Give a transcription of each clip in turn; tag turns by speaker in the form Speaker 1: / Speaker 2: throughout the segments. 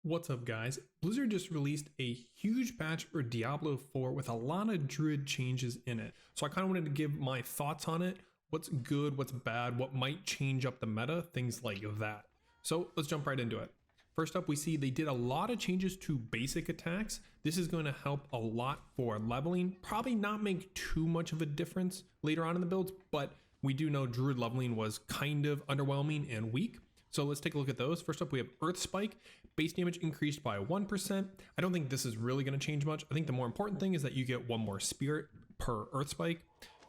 Speaker 1: What's up guys? Blizzard just released a huge patch for Diablo 4 with a lot of Druid changes in it. So I kind of wanted to give my thoughts on it. What's good, what's bad, what might change up the meta, things like that. So let's jump right into it. First up, we see they did a lot of changes to basic attacks. This is going to help a lot for leveling. Probably not make too much of a difference later on in the builds, but we do know Druid leveling was kind of underwhelming and weak. So let's take a look at those. First up, we have Earth Spike. Base damage increased by 1%. I don't think this is really going to change much. I think the more important thing is that you get one more spirit per Earth Spike.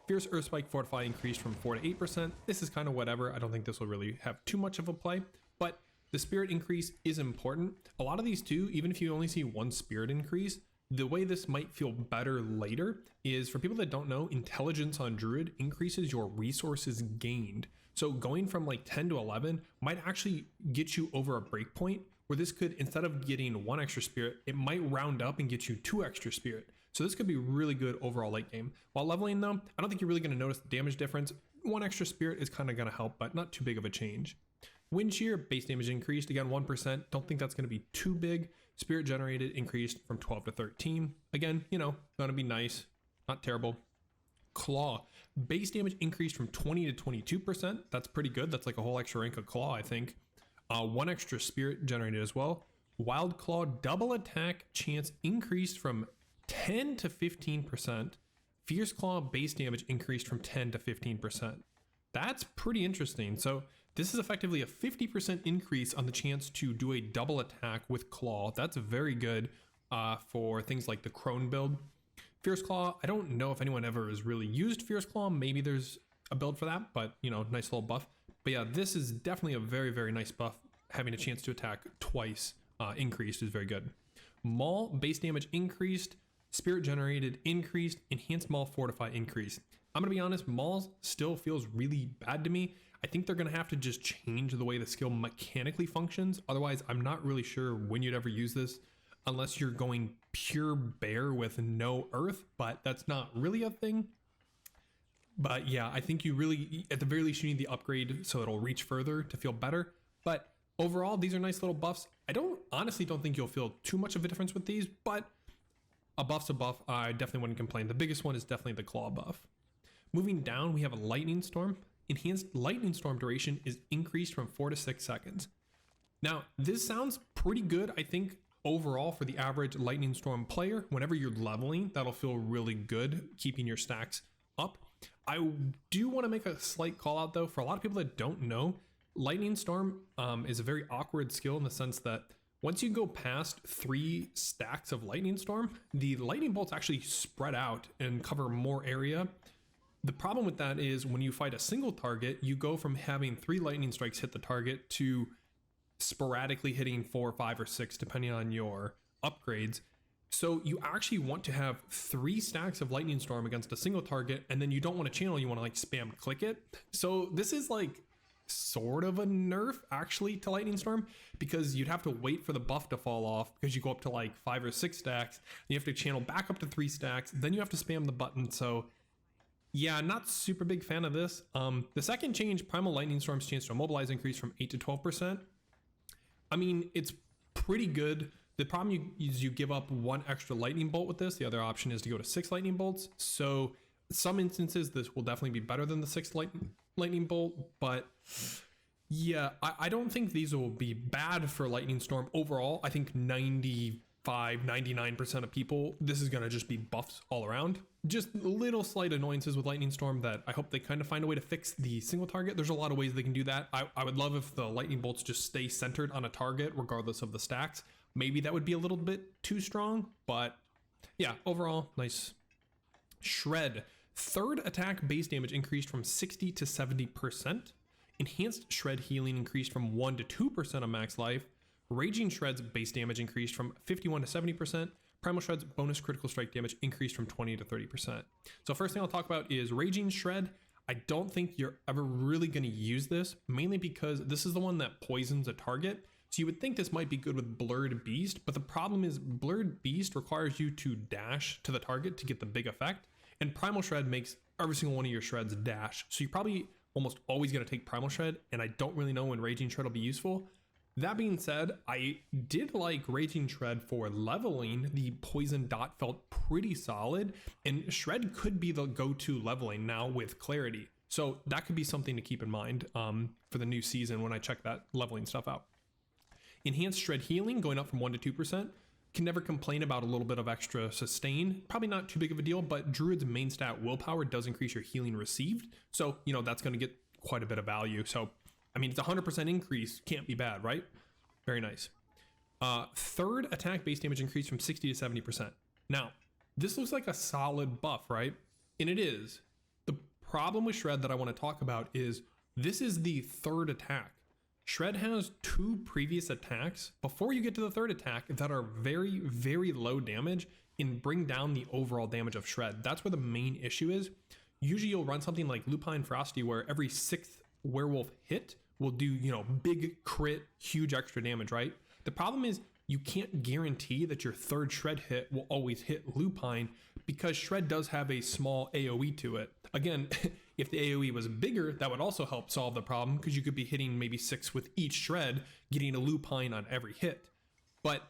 Speaker 1: Fierce Earth Spike Fortify increased from 4 to 8%. This is kind of whatever. I don't think this will really have too much of a play, but the spirit increase is important. A lot of these too, even if you only see one spirit increase, the way this might feel better later is, for people that don't know, intelligence on Druid increases your resources gained. So going from like 10 to 11 might actually get you over a breakpoint where this could, instead of getting one extra spirit, it might round up and get you 2 extra spirit. So this could be really good overall late game. While leveling though, I don't think you're really going to notice the damage difference. 1 extra spirit is kind of going to help, but not too big of a change. Wind Shear, base damage increased, again 1%. Don't think that's going to be too big. Spirit generated increased from 12 to 13. Again, you know, going to be nice, not terrible. Claw, base damage increased from 20 to 22%. That's pretty good. That's like a whole extra rank of Claw, I think. 1 extra spirit generated as well. Wild Claw, double attack chance increased from 10 to 15%. Fierce Claw, base damage increased from 10 to 15%. That's pretty interesting. So this is effectively a 50% increase on the chance to do a double attack with Claw. That's very good for things like the Crone build. Fierce Claw, I don't know if anyone ever has really used Fierce Claw. Maybe there's a build for that, but you know, nice little buff. But yeah, this is definitely a very, very nice buff. Having a chance to attack twice increased is very good. Maul, base damage increased, spirit generated increased, enhanced Maul Fortify increased. I'm gonna be honest, Maul still feels really bad to me. I think they're gonna have to just change the way the skill mechanically functions. Otherwise, I'm not really sure when you'd ever use this unless you're going pure bear with no earth, but that's not really a thing. But yeah, I think you really, at the very least, you need the upgrade so it'll reach further to feel better. But overall, these are nice little buffs. I honestly don't think you'll feel too much of a difference with these, but a buff's a buff. I definitely wouldn't complain. The biggest one is definitely the Claw buff. Moving down, we have a Lightning Storm. Enhanced Lightning Storm duration is increased from 4 to 6 seconds. Now, this sounds pretty good, I think, overall for the average Lightning Storm player. Whenever you're leveling, that'll feel really good, keeping your stacks up. I do want to make a slight call out though, for a lot of people that don't know, Lightning Storm is a very awkward skill in the sense that once you go past 3 stacks of Lightning Storm, the lightning bolts actually spread out and cover more area. The problem with that is when you fight a single target, you go from having 3 lightning strikes hit the target to sporadically hitting 4, 5, or 6, depending on your upgrades. So you actually want to have 3 stacks of Lightning Storm against a single target, and then you don't want to channel, you want to like spam click it. So this is like sort of a nerf actually to Lightning Storm, because you'd have to wait for the buff to fall off because you go up to like 5 or 6 stacks, you have to channel back up to 3 stacks, then you have to spam the button. So yeah, not super big fan of this. The second change, Primal Lightning Storm's chance to immobilize increased from 8 to 12%. I mean, it's pretty good. The problem is you give up 1 extra lightning bolt with this. The other option is to go to 6 lightning bolts. So some instances, this will definitely be better than the 6 lightning bolt, but yeah, I don't think these will be bad for Lightning Storm overall. I think 99% of people, this is going to just be buffs all around. Just little slight annoyances with Lightning Storm that I hope they kind of find a way to fix the single target. There's a lot of ways they can do that. I would love if the lightning bolts just stay centered on a target regardless of the stacks. Maybe that would be a little bit too strong, but yeah, overall, nice. Shred. 3rd attack base damage increased from 60 to 70%. Enhanced Shred healing increased from 1 to 2% of max life. Raging Shred's base damage increased from 51 to 70%. Primal Shred's bonus critical strike damage increased from 20 to 30%. So first thing I'll talk about is Raging Shred. I don't think you're ever really going to use this, mainly because this is the one that poisons a target. So you would think this might be good with Blurred Beast, but the problem is Blurred Beast requires you to dash to the target to get the big effect. And Primal Shred makes every single one of your shreds dash. So you're probably almost always going to take Primal Shred, and I don't really know when Raging Shred will be useful. That being said, I did like Raging Shred for leveling. The poison dot felt pretty solid, and Shred could be the go-to leveling now with Clarity. So that could be something to keep in mind for the new season when I check that leveling stuff out. Enhanced Shred Healing going up from 1 to 2%. Can never complain about a little bit of extra sustain. Probably not too big of a deal, but Druid's main stat Willpower does increase your healing received. So, you know, that's going to get quite a bit of value. So, I mean, it's a 100% increase. Can't be bad, right? Very nice. Third attack base damage increase from 60 to 70%. Now, this looks like a solid buff, right? And it is. The problem with Shred that I want to talk about is this is the third attack. Shred has 2 previous attacks before you get to the third attack that are very, very low damage and bring down the overall damage of Shred. That's where the main issue is. Usually you'll run something like Lupine Frosty where every 6th werewolf hit will do, you know, big crit, huge extra damage, right? The problem is you can't guarantee that your third Shred hit will always hit Lupine because Shred does have a small AoE to it. Again, if the AoE was bigger, that would also help solve the problem because you could be hitting maybe 6 with each Shred, getting a Lupine on every hit. But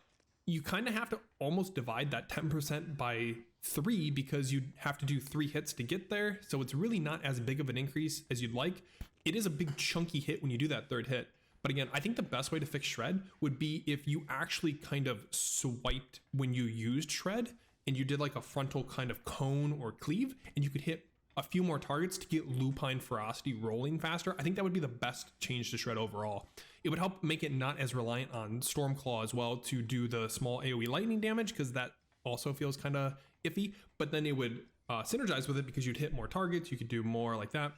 Speaker 1: you kind of have to almost divide that 10% by 3 because you'd have to do 3 hits to get there. So it's really not as big of an increase as you'd like. It is a big chunky hit when you do that third hit. But again, I think the best way to fix Shred would be if you actually kind of swiped when you used Shred and you did like a frontal kind of cone or cleave and you could hit a few more targets to get Lupine Ferocity rolling faster. I think that would be the best change to Shred overall. It would help make it not as reliant on Stormclaw as well to do the small AoE lightning damage because that also feels kind of iffy, but then it would synergize with it because you'd hit more targets, you could do more like that,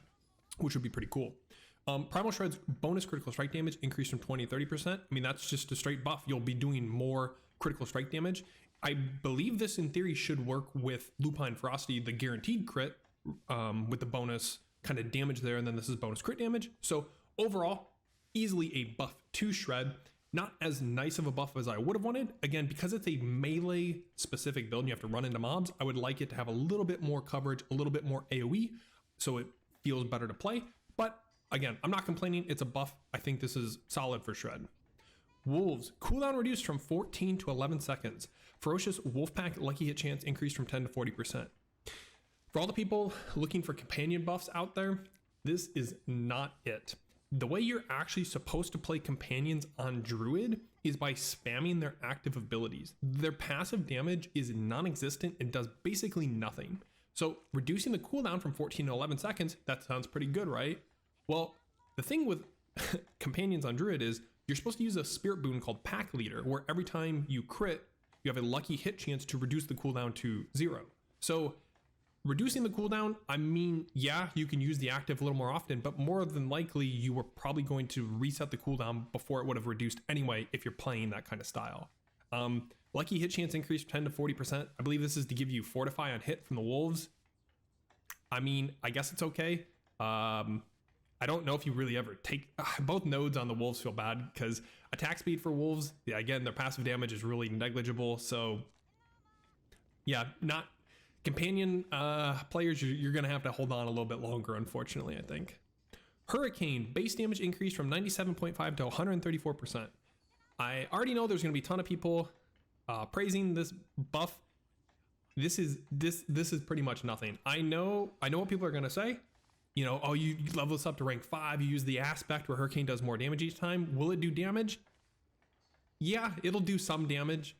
Speaker 1: which would be pretty cool. Primal Shred's bonus critical strike damage increased from 20 to 30%. I mean, that's just a straight buff. You'll be doing more critical strike damage. I believe this in theory should work with Lupine Ferocity, the guaranteed crit, with the bonus kind of damage there, and then this is bonus crit damage. So overall, easily a buff to Shred. Not as nice of a buff as I would have wanted. Again, because it's a melee specific build and you have to run into mobs, I would like it to have a little bit more coverage, a little bit more AoE, so it feels better to play. But again, I'm not complaining. It's a buff. I think this is solid for Shred. Wolves, cooldown reduced from 14 to 11 seconds. Ferocious Wolfpack lucky hit chance increased from 10 to 40%. For all the people looking for companion buffs out there, this is not it. The way you're actually supposed to play companions on Druid is by spamming their active abilities. Their passive damage is non-existent and does basically nothing. So reducing the cooldown from 14 to 11 seconds, that sounds pretty good, right? Well, the thing with companions on Druid is you're supposed to use a spirit boon called Pack Leader, where every time you crit, you have a lucky hit chance to reduce the cooldown to 0. So reducing the cooldown, I mean, yeah, you can use the active a little more often, but more than likely you were probably going to reset the cooldown before it would have reduced anyway if you're playing that kind of style. Lucky hit chance increased 10 to 40%. I believe this is to give you Fortify on hit from the Wolves. I mean, I guess it's okay. I don't know if you really ever take both nodes on the Wolves feel bad because attack speed for Wolves, yeah, again, their passive damage is really negligible. So yeah, not companion players, you're going to have to hold on a little bit longer, unfortunately, I think. Hurricane, base damage increased from 97.5 to 134%. I already know there's going to be a ton of people praising this buff. This is pretty much nothing. I know what people are going to say. You know, oh, you level this up to rank 5, you use the aspect where Hurricane does more damage each time. Will it do damage? Yeah, it'll do some damage.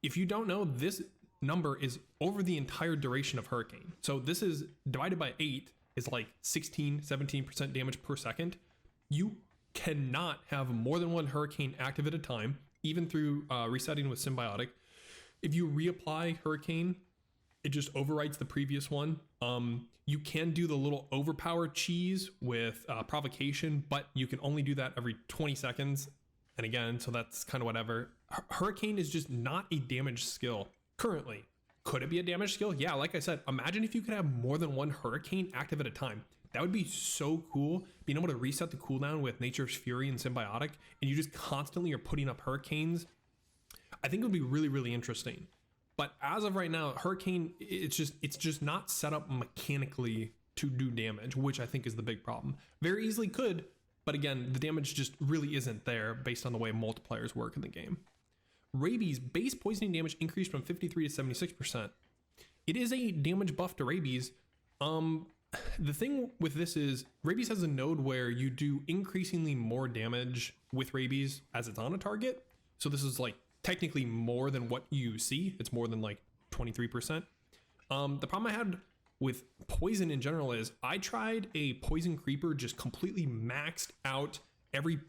Speaker 1: If you don't know, this number is over the entire duration of Hurricane. So this is divided by 8 is like 17% damage per second. You cannot have more than one Hurricane active at a time, even through resetting with Symbiotic. If you reapply Hurricane, it just overwrites the previous one. You can do the little overpower cheese with provocation, but you can only do that every 20 seconds. And again, so that's kind of whatever. Hurricane is just not a damage skill currently. Could it be a damage skill? Yeah, like I said, imagine if you could have more than one Hurricane active at a time. That would be so cool, being able to reset the cooldown with Nature's Fury and Symbiotic, and you just constantly are putting up Hurricanes. I think it would be really, really interesting. But as of right now, Hurricane, it's just not set up mechanically to do damage, which I think is the big problem. Very easily could, but again, the damage just really isn't there based on the way multipliers work in the game. Rabies, base poisoning damage increased from 53 to 76%. It is a damage buff to rabies. The thing with this is rabies has a node where you do increasingly more damage with rabies as it's on a target. So this is like technically more than what you see. It's more than like 23%. The problem I had with poison in general is I tried a poison creeper, just completely maxed out every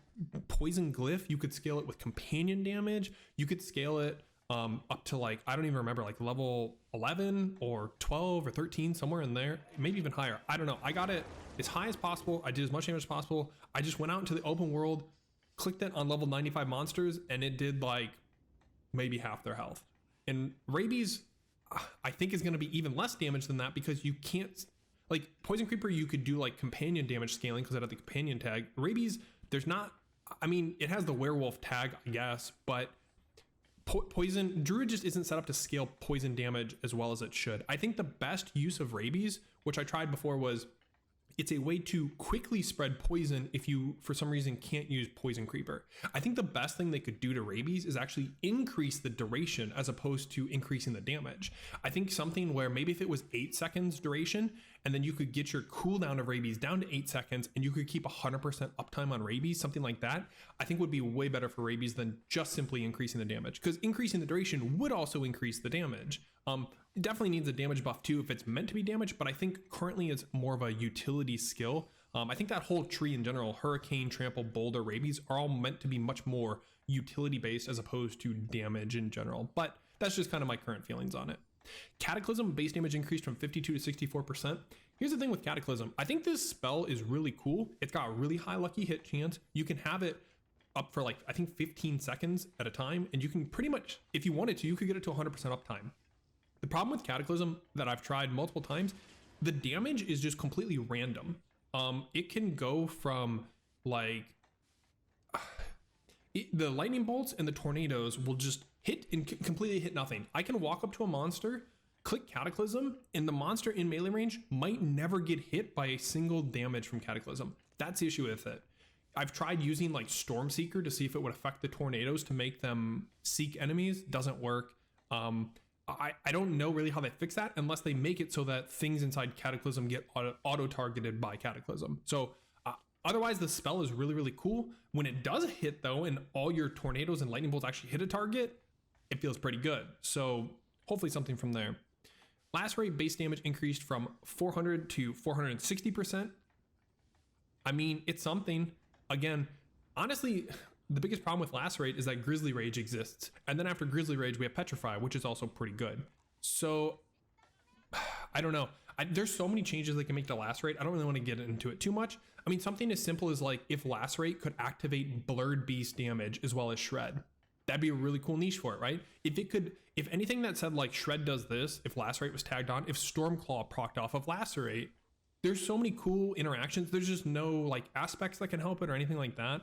Speaker 1: poison glyph. You could scale it with companion damage. You could scale it up to like, I don't even remember, like level 11 or 12 or 13, somewhere in there, maybe even higher. I don't know. I got it as high as possible. I did as much damage as possible. I just went out into the open world, clicked it on level 95 monsters, and it did like maybe half their health. And rabies, I think, is going to be even less damage than that, because you can't, like poison creeper, you could do like companion damage scaling because it had the companion tag. Rabies, there's not, I mean, it has the werewolf tag, I guess, but poison, Druid just isn't set up to scale poison damage as well as it should. I think the best use of rabies, which I tried before, was it's a way to quickly spread poison if you, for some reason, can't use poison creeper. I think the best thing they could do to rabies is actually increase the duration as opposed to increasing the damage. I think something where maybe if it was 8 seconds duration, and then you could get your cooldown of rabies down to 8 seconds, and you could keep 100% uptime on rabies, something like that, I think would be way better for rabies than just simply increasing the damage, because increasing the duration would also increase the damage. It definitely needs a damage buff too if it's meant to be damaged, but I think currently it's more of a utility skill. I think that whole tree in general, hurricane, trample, boulder, rabies, are all meant to be much more utility based as opposed to damage in general, but that's just kind of my current feelings on it. Cataclysm, base damage increased from 52 to 64%. Here's the thing with Cataclysm. I think this spell is really cool. It's got a really high lucky hit chance. You can have it up for like, I think 15 seconds at a time, and you can pretty much, if you wanted to, you could get it to 100% uptime. The problem with Cataclysm that I've tried multiple times, the damage is just completely random. It can go from like, the lightning bolts and the tornadoes will just hit and completely hit nothing. I can walk up to a monster, click Cataclysm, and the monster in melee range might never get hit by a single damage from Cataclysm. That's the issue with it. I've tried using like Stormseeker to see if it would affect the tornadoes to make them seek enemies. Doesn't work. I don't know really how they fix that unless they make it so that things inside Cataclysm get auto-targeted by Cataclysm. So otherwise, the spell is really, really cool. When it does hit though, and all your tornadoes and lightning bolts actually hit a target, it feels pretty good. So hopefully something from there. Lacerate base damage increased from 400 to 460%. I mean, it's something. Again, honestly, the biggest problem with Lacerate is that Grizzly Rage exists. And then after Grizzly Rage, we have Petrify, which is also pretty good. So I don't know. There's so many changes they can make to Lacerate. I don't really want to get into it too much. I mean, something as simple as like if Lacerate could activate Blurred Beast damage as well as Shred, that'd be a really cool niche for it, right? If it could, if anything that said like Shred does this, if Lacerate was tagged on, if Stormclaw procced off of Lacerate, there's so many cool interactions. There's just no like aspects that can help it or anything like that.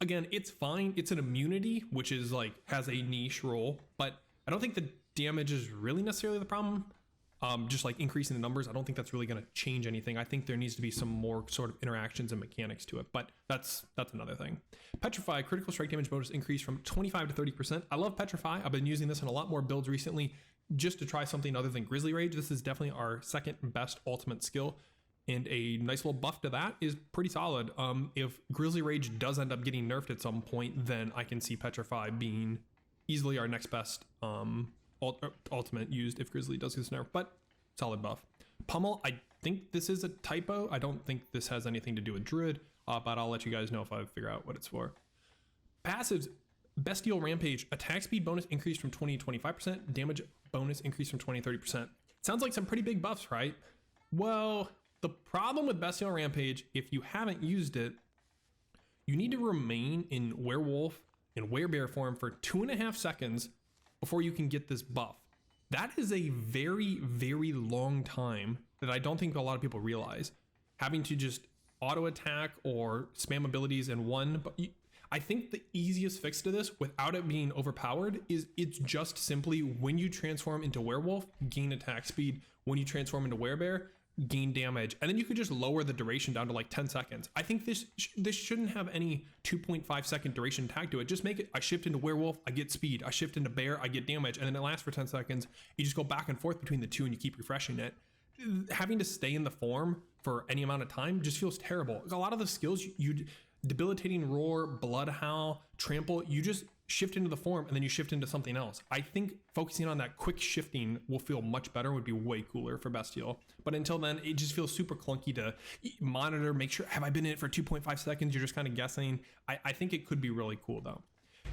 Speaker 1: Again, it's fine. It's an immunity, which is like has a niche role, but I don't think the damage is really necessarily the problem. Just like increasing the numbers, I don't think that's really going to change anything. I think there needs to be some more sort of interactions and mechanics to it, but that's another thing. Petrify, critical strike damage bonus increased from 25 to 30%. I love Petrify. I've been using this in a lot more builds recently just to try something other than Grizzly Rage. This is definitely our second best ultimate skill, and a nice little buff to that is pretty solid. If Grizzly Rage does end up getting nerfed at some point, then I can see Petrify being easily our next best ultimate used if Grizzly does get nerfed, but solid buff. Pummel, I think this is a typo. I don't think this has anything to do with Druid, but I'll let you guys know if I figure out what it's for. Passives, Bestial Rampage, attack speed bonus increased from 20 to 25%, damage bonus increased from 20 to 30%. Sounds like some pretty big buffs, right? Well, the problem with Bestial Rampage, if you haven't used it, you need to remain in werewolf and werebear form for 2.5 seconds before you can get this buff. That is a very, very long time that I don't think a lot of people realize. Having to just auto attack or spam abilities in one, but I think the easiest fix to this without it being overpowered is it's just simply when you transform into werewolf, gain attack speed. When you transform into werebear, gain damage, and then you could just lower the duration down to like 10 seconds. I think this shouldn't have any 2.5 second duration tag to it. Just make it, I shift into werewolf, I get speed, I shift into bear, I get damage, and then it lasts for 10 seconds. You just go back and forth between the two and you keep refreshing it. Having to stay in the form for any amount of time just feels terrible. A lot of the skills, you debilitating roar, blood howl, trample, you just shift into the form and then you shift into something else. I think focusing on that quick shifting will feel much better, would be way cooler for Bestial. But until then, it just feels super clunky to monitor, make sure, have I been in it for 2.5 seconds? You're just kind of guessing. I think it could be really cool though.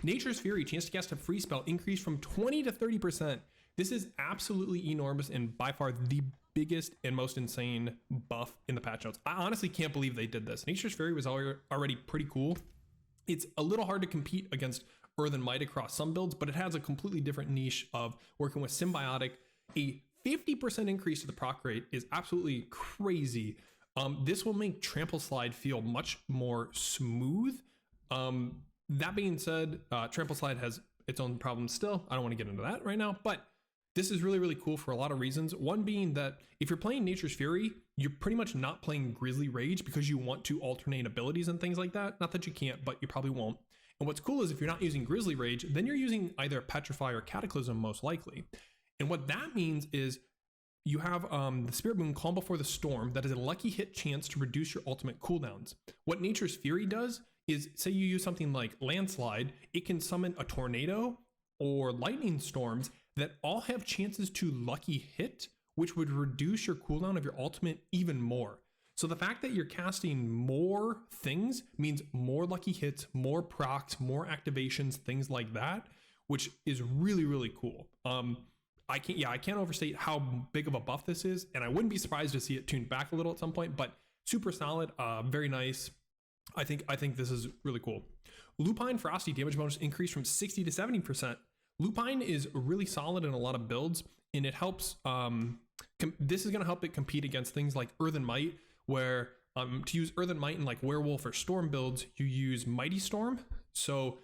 Speaker 1: Nature's Fury, chance to cast a free spell increased from 20 to 30%. This is absolutely enormous and by far the biggest and most insane buff in the patch notes. I honestly can't believe they did this. Nature's Fury was already pretty cool. It's a little hard to compete against Earth and Might across some builds, but it has a completely different niche of working with Symbiotic. A 50% increase to the proc rate is absolutely crazy. This will make Trample Slide feel much more smooth. That being said, Trample Slide has its own problems still. I don't want to get into that right now, but this is really, really cool for a lot of reasons. One being that if you're playing Nature's Fury, you're pretty much not playing Grizzly Rage because you want to alternate abilities and things like that. Not that you can't, but you probably won't. And what's cool is if you're not using Grizzly Rage, then you're using either Petrify or Cataclysm most likely. And what that means is you have the Spirit Boom, Calm Before the Storm, that is a lucky hit chance to reduce your ultimate cooldowns. What Nature's Fury does is, say you use something like Landslide, it can summon a tornado or lightning storms that all have chances to lucky hit, which would reduce your cooldown of your ultimate even more. So the fact that you're casting more things means more lucky hits, more procs, more activations, things like that, which is really, really cool. I can't overstate how big of a buff this is, and I wouldn't be surprised to see it tuned back a little at some point, but super solid, very nice. I think this is really cool. Lupine Frosty damage bonus increased from 60 to 70%. Lupine is really solid in a lot of builds, and it helps, this is going to help it compete against things like Earth and Might, where to use Earth and Might in like Werewolf or Storm builds, you use Mighty Storm. So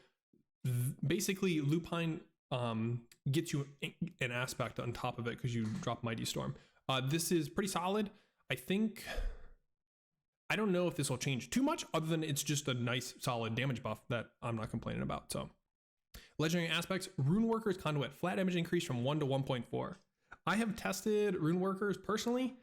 Speaker 1: basically Lupine gets you an aspect on top of it because you drop Mighty Storm. This is pretty solid. I don't know if this will change too much other than it's just a nice solid damage buff that I'm not complaining about. So legendary aspects, Runeworker's Conduit, flat damage increase from 1 to 1.4. I have tested Runeworkers personally.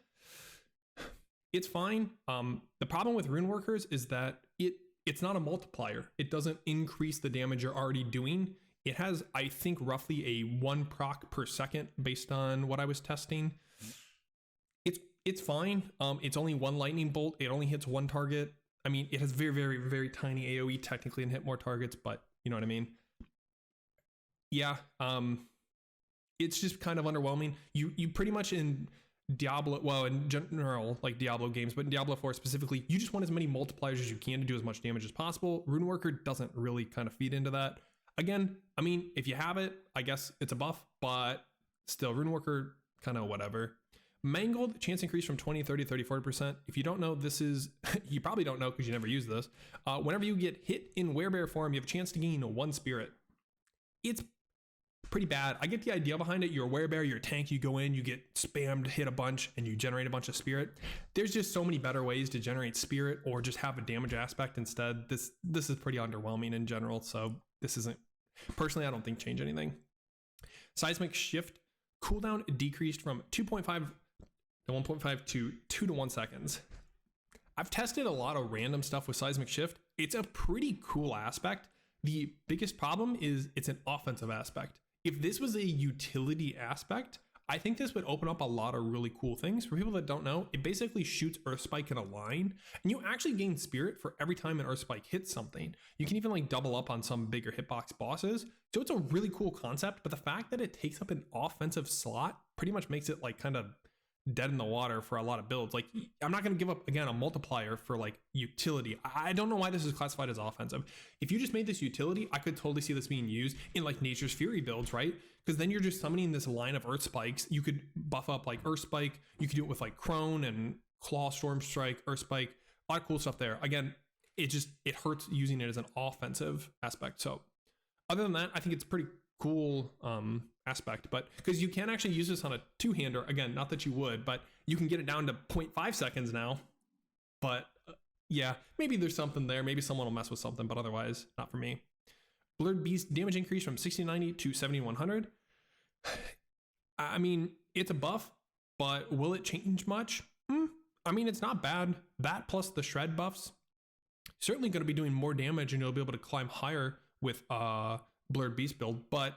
Speaker 1: It's fine. The problem with Runeworkers is that it's not a multiplier. It doesn't increase the damage you're already doing. It has, I think, roughly a 1 proc per second based on what I was testing. It's fine. It's only 1 lightning bolt. It only hits 1 target. I mean, it has very, very, very tiny AoE technically and hit more targets, but you know what I mean? Yeah. It's just kind of underwhelming. You pretty much in Diablo, well, in general, like Diablo games, but in Diablo 4 specifically, you just want as many multipliers as you can to do as much damage as possible. Runeworker doesn't really kind of feed into that. Again, I mean, if you have it, I guess it's a buff, but still, Runeworker, kind of whatever. Mangled, chance increase from 20, 30, 30, 40%. If you don't know, this is, you probably don't know because you never use this. Whenever you get hit in Werebear form, you have a chance to gain 1 spirit. It's pretty bad. I get the idea behind it. You're a Werebear, you're a tank, you go in, you get spammed, hit a bunch, and you generate a bunch of spirit. There's just so many better ways to generate spirit or just have a damage aspect instead. This is pretty underwhelming in general, so this isn't, personally, I don't think change anything. Seismic Shift, cooldown decreased from 2.5 to 1.5 to 2 to 1 seconds. I've tested a lot of random stuff with Seismic Shift. It's a pretty cool aspect. The biggest problem is it's an offensive aspect. If this was a utility aspect, I think this would open up a lot of really cool things. For people that don't know, it basically shoots Earth Spike in a line, and you actually gain spirit for every time an Earth Spike hits something. You can even like double up on some bigger hitbox bosses. So it's a really cool concept, but the fact that it takes up an offensive slot pretty much makes it like kind of dead in the water for a lot of builds. Like, I'm not going to give up, again, a multiplier for like utility. I don't know why this is classified as offensive. If you just made this utility, I could totally see this being used in like Nature's Fury builds, right? Because then you're just summoning this line of Earth Spikes. You could buff up like Earth Spike. You could do it with like Crone and Claw, Storm Strike, Earth Spike, a lot of cool stuff there. Again, it hurts using it as an offensive aspect. So other than that, I think it's pretty cool aspect, but because you can actually use this on a two-hander, again, not that you would, but you can get it down to 0.5 seconds now. But yeah, maybe there's something there. Maybe someone will mess with something, but otherwise not for me. Blurred Beast damage increase from 1690 to 7100. I mean, it's a buff, but will it change much? I mean, it's not bad. That plus the shred buffs, certainly going to be doing more damage, and you'll be able to climb higher with Blurred Beast build. But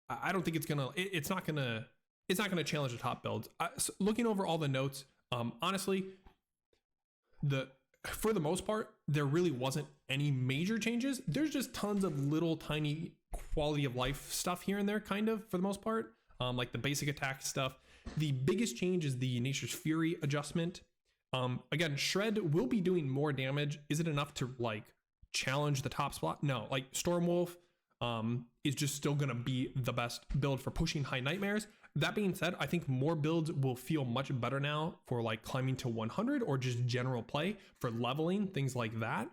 Speaker 1: I don't think it's not gonna challenge the top builds. So looking over all the notes, honestly, for the most part, there really wasn't any major changes. There's just tons of little tiny quality of life stuff here and there, kind of, for the most part, like the basic attack stuff. The biggest change is the Nature's Fury adjustment. Again, Shred will be doing more damage. Is it enough to like challenge the top spot? No, like Stormwolf is just still gonna be the best build for pushing high nightmares. That being said, I think more builds will feel much better now for like climbing to 100 or just general play for leveling, things like that.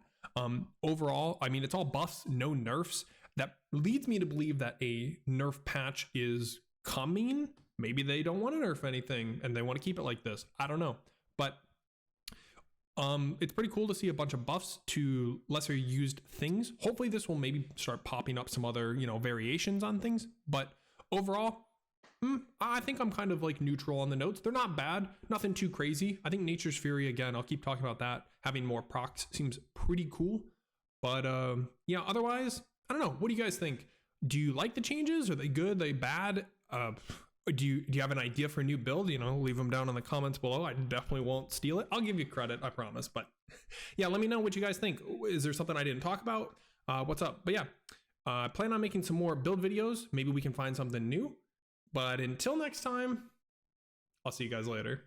Speaker 1: Overall, I mean, it's all buffs, no nerfs. That leads me to believe that a nerf patch is coming. Maybe they don't want to nerf anything and they want to keep it like this. I don't know, but it's pretty cool to see a bunch of buffs to lesser used things. Hopefully this will maybe start popping up some other, variations on things, but overall, I think I'm kind of like neutral on the notes. They're not bad, nothing too crazy. I think Nature's Fury, again, I'll keep talking about that. Having more procs seems pretty cool, but yeah, otherwise, I don't know. What do you guys think? Do you like the changes? Are they good? Are they bad? Do you have an idea for a new build? Leave them down in the comments below. I definitely won't steal it. I'll give you credit, I promise. But yeah, let me know what you guys think. Is there something I didn't talk about? What's up? But yeah, I plan on making some more build videos. Maybe we can find something new. But until next time, I'll see you guys later.